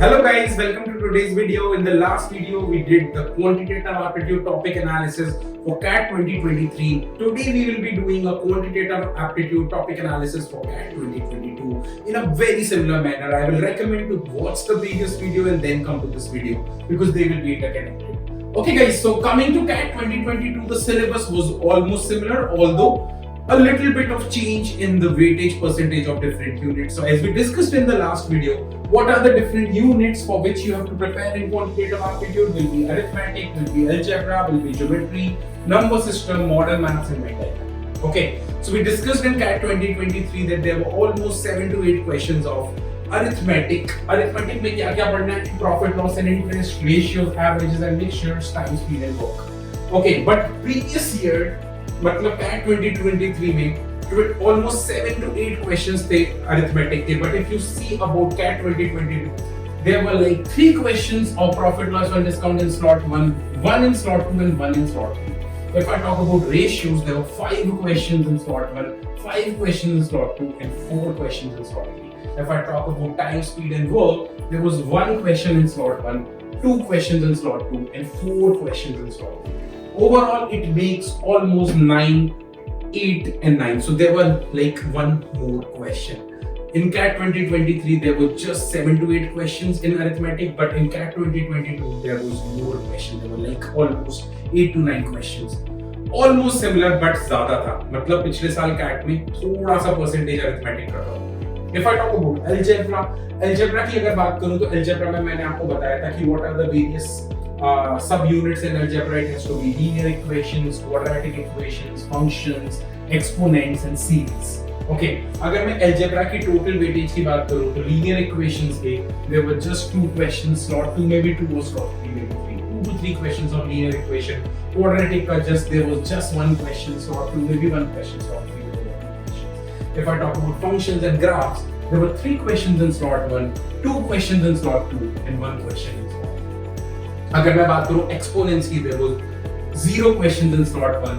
Hello guys, welcome to today's video. In the last video, we did the quantitative aptitude topic analysis for CAT 2023. Today we will be doing a quantitative aptitude topic analysis for CAT 2022 in a very similar manner. I will recommend to watch the previous video and then come to this video because they will be interconnected. Okay guys, so coming to CAT 2022, the syllabus was almost similar, although a little bit of change in the weightage percentage of different units. So as we discussed in the last video, what are the different units for which you have to prepare in quantitative aptitude? Will be arithmetic, will be algebra, will be geometry, number system, modern maths and mental math. Okay, so we discussed in CAT 2023 that there were almost 7 to 8 questions of arithmetic. Arithmetic में क्या क्या पढ़ना है? Profit, loss and interest, ratios, averages and mixtures, time, speed and work. Okay, but previous year मतलब CAT 2023 में almost 7 to 8 questions थे arithmetic के, but if you see about CAT 2022, there were like 3 questions of profit loss and discount in slot 1, 1 in slot 2 and 1 in slot 3. If I talk about ratios, there were 5 questions in slot 1, 5 questions in slot 2 and 4 questions in slot 3. If I talk about time, speed and work, there was 1 question in slot 1, 2 questions in slot 2 and 4 questions in slot 3. Overall, it makes almost 9, 8 and 9. So there were like 1 more question. In CAT 2023, there were just 7 to 8 questions in arithmetic, but in CAT 2022, there was more questions. There were like almost 8 to 9 questions. Almost similar, but ज़्यादा था. मतलब पिछले साल CAT में थोड़ा सा percentage arithmetic का था. If I talk about algebra की अगर बात करूँ तो algebra में मैंने आपको बताया था कि what are the various sub-units in algebra. It has to be linear equations, quadratic equations, functions, exponents and series. Okay, अगर मैं algebra की total weightage की बात करूँ तो linear equations के there were just 2 questions, slot 2 maybe 2 or slot 3 maybe 3. 2 to 3 questions of linear equation. Quadratic का there was just 1 question, slot 2 maybe 1 question, slot 3 maybe 1 question. If I talk about functions and graphs, there were 3 questions in slot 1, 2 questions in slot 2 and 1 question in slot 3. अगर मैं बात करूं exponents की, there was 0 questions in slot 1,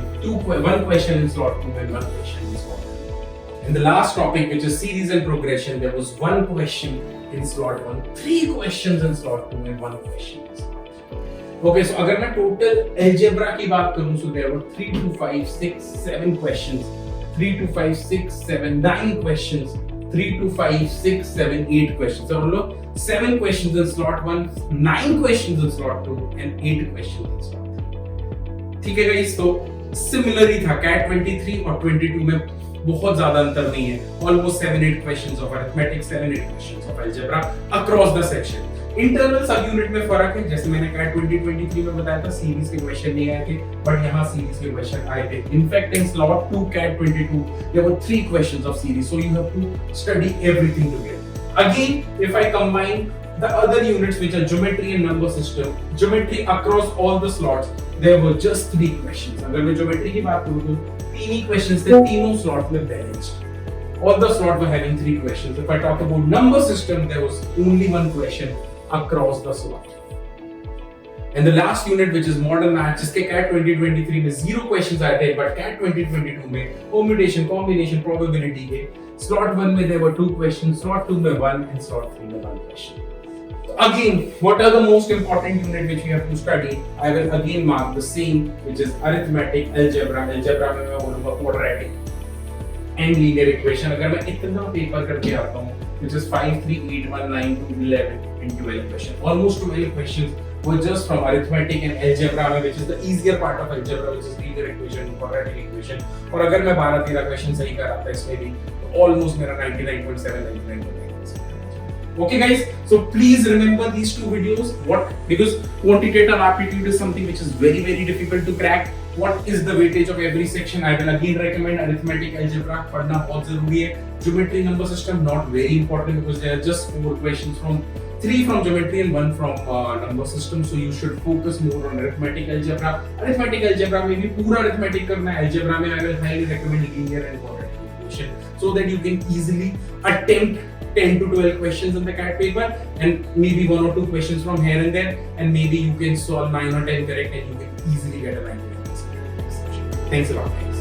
1 question in slot 2 and 1 question in slot 3. In the last topic, which is series and progression, there was 1 question in slot 1, 3 questions in slot 2 and 1 question in slot 3. Okay, so अगर मैं total algebra की बात करूं, so there were 3 to 5, 6, 7 questions, 3 to 5, 6, 7, 9 questions, 3 to 5, 6, 7, 8 questions. So हम लोग 7 questions in slot 1, 9 questions in slot 2 and 8 questions in slot 3. ठीक है guys, तो similar ही था CAT 23 और 22 में बहुत ज्यादा अंतर नहीं है. Almost 7-8 questions of arithmetic, 7-8 questions of algebra across the section. Internal सब यूनिट में फर्क है, जैसे मैंने CAT 2023 में बताया था सीरीज के क्वेश्चन नहीं आए थे, बट यहाँ सीरीज के क्वेश्चन आए थे. In fact in slot 2 CAT 22 there were 3 questions of series, so you have to study everything together. Again, if I combine the other units which are geometry and number system, geometry across all the slots, there were just 3 questions. अगर मैं geometry की बात करूँ तो 3 ही questions थे, तीनों slot में balanced. All the slots were having 3 questions. If I talk about number system, there was only 1 question across the slot. And the last unit, which is modern math, जिसके CAT 2023 में 0 questions आए थे, but CAT 2022 में permutation, combination, probability के slot 1 में there were 2 questions, slot 2 में 1 and slot 3 में 1 question. So again, what are the most important unit which we have to study? I will again mark the same, which is arithmetic, algebra. Algebra में मैं बोलूँगा quadratic and linear equation. अगर मैं इतना paper करके आता हूँ, which is 5, 3, 8, 1, 9, 2, 11 and 12 questions. Almost 12 questions were just from arithmetic and algebra, which is the easier part of algebra, which is linear equation, quadratic equation. और अगर मैं 12-13 question सही कर आता इसमें भी, तो almost मेरा 99.7, 99.9%. Okay guys, so please remember these 2 videos. Because quantitative aptitude is something which is very, very difficult to crack. What is the weightage of every section? I will again recommend arithmetic, algebra पढ़ना बहुत जरूरी है. Geometry, number system not very important because there are just 4 questions from 3 from geometry and 1 from number system. So you should focus more on arithmetic, algebra. Arithmetic, algebra में भी पूरा arithmetic करना है. Algebra में I will highly recommend linear and quadratic equation so that you can easily attempt 10 to 12 questions in the CAT paper and maybe 1 or 2 questions from here and there, and maybe you can solve 9 or 10 correct and you can easily get a 99%. Thanks a lot.